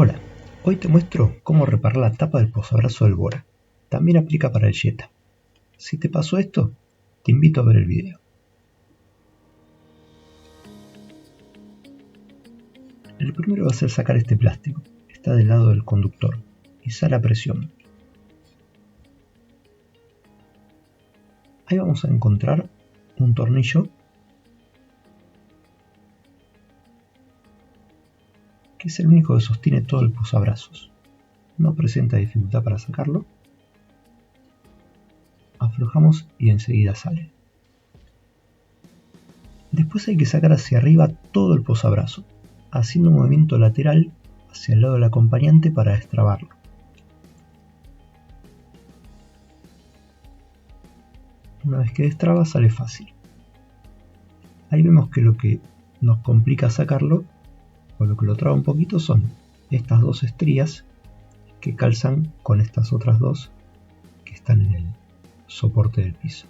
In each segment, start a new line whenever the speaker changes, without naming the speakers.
Hola, hoy te muestro cómo reparar la tapa del posabrazo del Bora. También aplica para el Jetta. Si te pasó esto, te invito a ver el video. Lo primero va a ser sacar este plástico. Está del lado del conductor y sale a presión. Ahí vamos a encontrar un tornillo que es el único que sostiene todo el posabrazos. No presenta dificultad para sacarlo. Aflojamos y enseguida sale. Después hay que sacar hacia arriba todo el posabrazo, haciendo un movimiento lateral hacia el lado del acompañante para destrabarlo. Una vez que destraba sale fácil. Ahí vemos que lo que nos complica sacarlo, o lo que lo traba un poquito, son estas dos estrías que calzan con estas otras dos que están en el soporte del piso.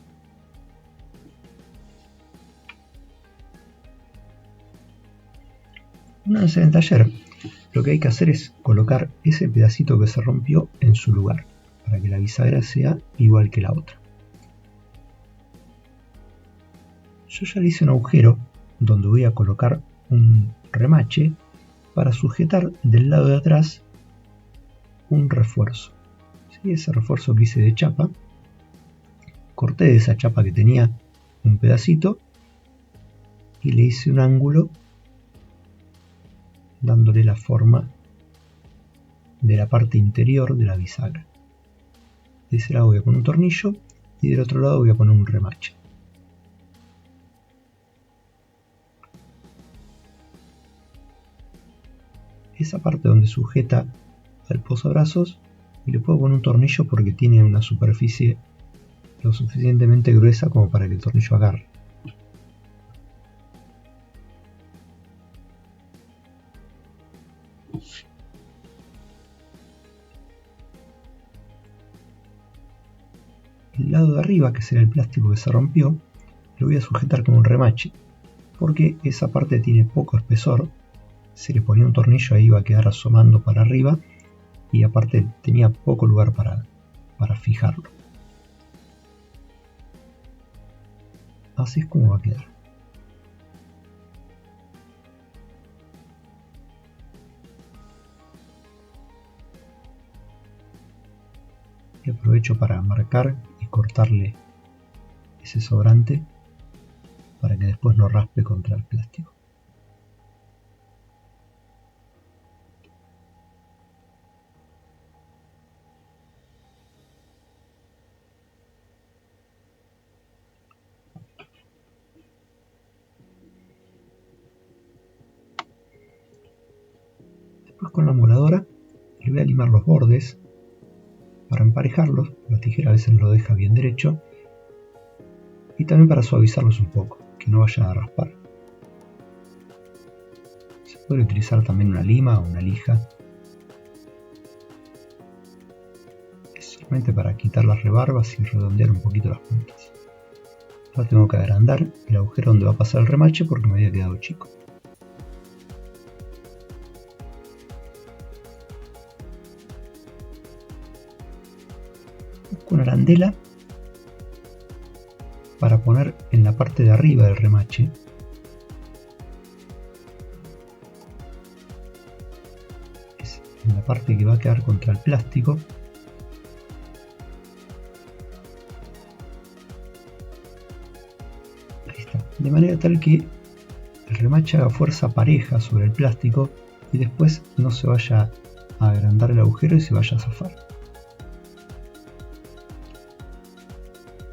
Una vez en el taller, lo que hay que hacer es colocar ese pedacito que se rompió en su lugar, para que la bisagra sea igual que la otra. Yo ya le hice un agujero donde voy a colocar un remache para sujetar del lado de atrás un refuerzo. ¿Sí? Ese refuerzo que hice de chapa, corté de esa chapa que tenía un pedacito y le hice un ángulo dándole la forma de la parte interior de la bisagra. De ese lado voy a poner un tornillo y del otro lado voy a poner un remache. Esa parte donde sujeta al posabrazos, y le puedo poner un tornillo porque tiene una superficie lo suficientemente gruesa como para que el tornillo agarre. El lado de arriba, que será el plástico que se rompió, lo voy a sujetar con un remache, porque esa parte tiene poco espesor. Si le ponía un tornillo ahí iba a quedar asomando para arriba y aparte tenía poco lugar para fijarlo. Así es como va a quedar. Y aprovecho para marcar y cortarle ese sobrante para que después no raspe contra el plástico. Después con la moladora le voy a limar los bordes para emparejarlos. La tijera a veces lo deja bien derecho y también para suavizarlos un poco, que no vaya a raspar. Se puede utilizar también una lima o una lija. Es solamente para quitar las rebarbas y redondear un poquito las puntas. Ahora tengo que agrandar el agujero donde va a pasar el remache porque me había quedado chico. Busco una arandela para poner en la parte de arriba del remache. Es en la parte que va a quedar contra el plástico. Ahí está. De manera tal que el remache haga fuerza pareja sobre el plástico y después no se vaya a agrandar el agujero y se vaya a zafar.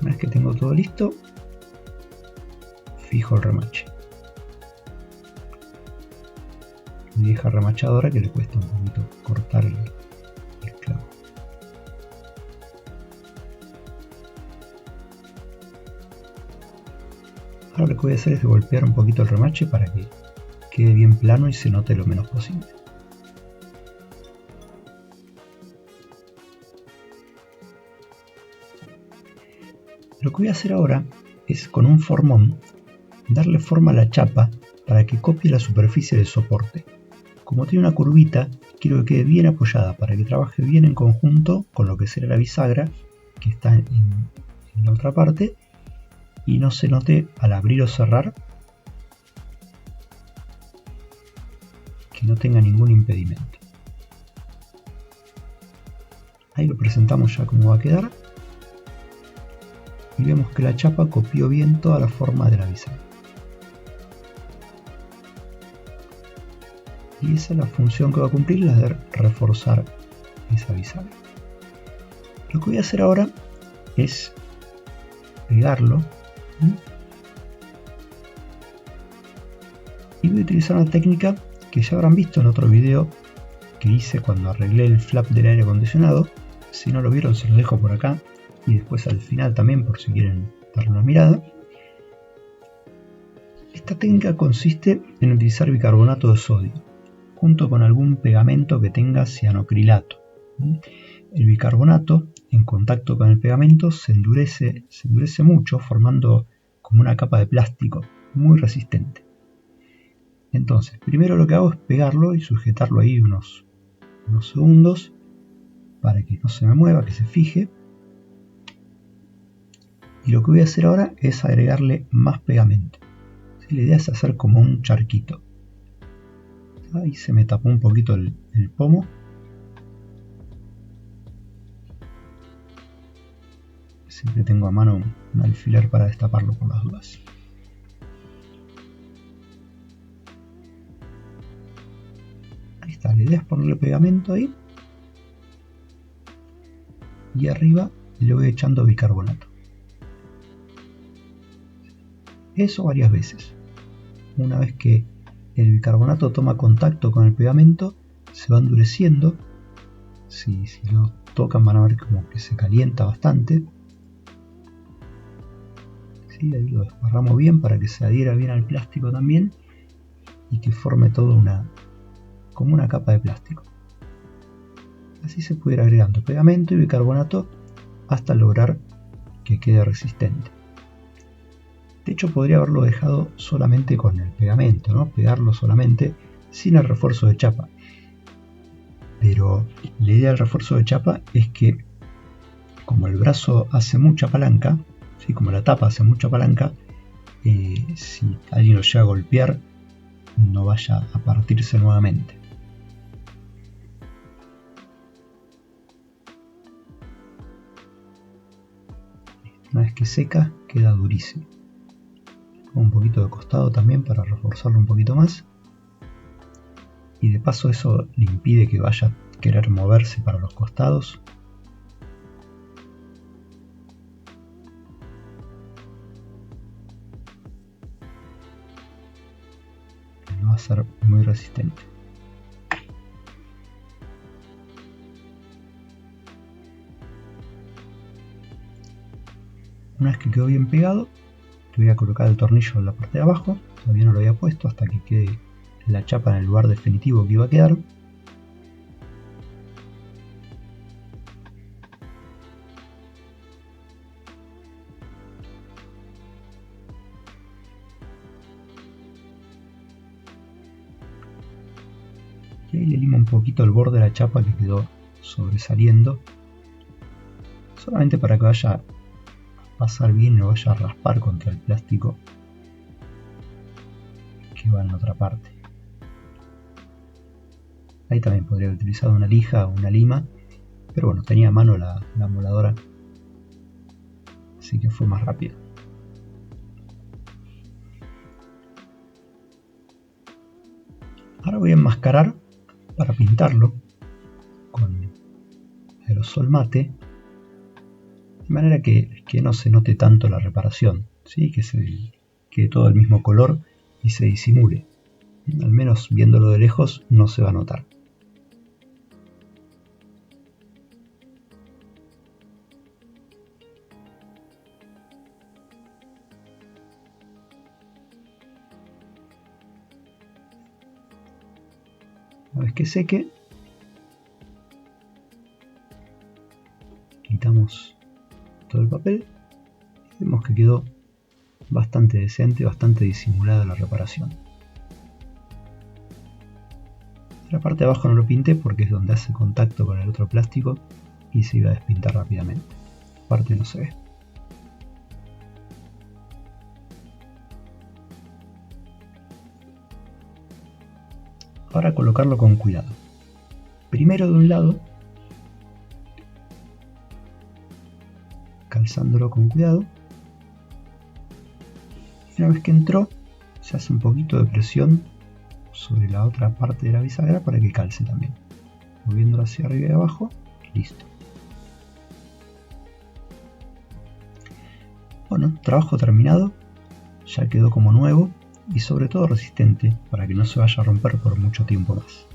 Una vez que tengo todo listo, fijo el remache. Mi vieja remachadora que le cuesta un poquito cortar el clavo. Ahora lo que voy a hacer es golpear un poquito el remache para que quede bien plano y se note lo menos posible. Lo que voy a hacer ahora es con un formón darle forma a la chapa para que copie la superficie del soporte. Como tiene una curvita, quiero que quede bien apoyada para que trabaje bien en conjunto con lo que será la bisagra que está en la otra parte y no se note al abrir o cerrar que no tenga ningún impedimento. Ahí lo presentamos ya como va a quedar y vemos que la chapa copió bien toda la forma de la bisagra. Y esa es la función que va a cumplir, la de reforzar esa bisagra. Lo que voy a hacer ahora es pegarlo y voy a utilizar una técnica que ya habrán visto en otro video que hice cuando arreglé el flap del aire acondicionado. Si no lo vieron, se los dejo por acá y después al final también por si quieren darle una mirada. Esta técnica consiste en utilizar bicarbonato de sodio junto con algún pegamento que tenga cianocrilato. El bicarbonato en contacto con el pegamento se endurece mucho, formando como una capa de plástico muy resistente. Entonces, primero lo que hago es pegarlo y sujetarlo ahí unos segundos para que no se me mueva, que se fije. Y lo que voy a hacer ahora es agregarle más pegamento. La idea es hacer como un charquito. Ahí se me tapó un poquito el pomo. Siempre tengo a mano un alfiler para destaparlo por las dudas. Ahí está, la idea es ponerle pegamento ahí. Y arriba le voy echando bicarbonato. Eso varias veces. Una vez que el bicarbonato toma contacto con el pegamento, se va endureciendo. Si lo tocan van a ver como que se calienta bastante. ¿Sí? Ahí lo desparramos bien para que se adhiera bien al plástico también y que forme todo como una capa de plástico. Así se puede ir agregando pegamento y bicarbonato hasta lograr que quede resistente. De hecho podría haberlo dejado solamente con el pegamento, ¿no? Pegarlo solamente sin el refuerzo de chapa. Pero la idea del refuerzo de chapa es que como el brazo hace mucha palanca, ¿sí? Como la tapa hace mucha palanca, si alguien lo llega a golpear no vaya a partirse nuevamente. Una vez que seca queda durísimo. Un poquito de costado también para reforzarlo un poquito más. Y de paso eso le impide que vaya a querer moverse para los costados. No va a ser muy resistente. Una vez que quedó bien pegado, le voy a colocar el tornillo en la parte de abajo. Todavía no lo había puesto hasta que quede la chapa en el lugar definitivo que iba a quedar. Y ahí le limo un poquito el borde de la chapa que quedó sobresaliendo, solamente para que vaya a pasar bien y no vaya a raspar contra el plástico que va en la otra parte. Ahí también podría haber utilizado una lija o una lima, pero bueno, tenía a mano la moladora, así que fue más rápido. Ahora voy a enmascarar para pintarlo con aerosol mate, de manera que no se note tanto la reparación, ¿sí? Que quede todo el mismo color y se disimule. Al menos viéndolo de lejos no se va a notar. Una vez que seque, quitamos todo el papel y vemos que quedó bastante decente, bastante disimulada la reparación. La parte de abajo no lo pinté porque es donde hace contacto con el otro plástico y se iba a despintar rápidamente. La parte no se ve. Ahora colocarlo con cuidado. Primero de un lado, calzándolo con cuidado. Y una vez que entró, se hace un poquito de presión sobre la otra parte de la bisagra para que calce también. Moviéndolo hacia arriba y abajo, listo. Bueno, trabajo terminado, ya quedó como nuevo y sobre todo resistente para que no se vaya a romper por mucho tiempo más.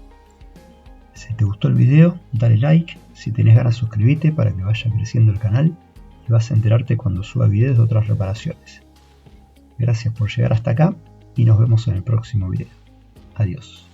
Si te gustó el video, dale like, si tenés ganas suscríbete para que vaya creciendo el canal y vas a enterarte cuando suba videos de otras reparaciones. Gracias por llegar hasta acá y nos vemos en el próximo video. Adiós.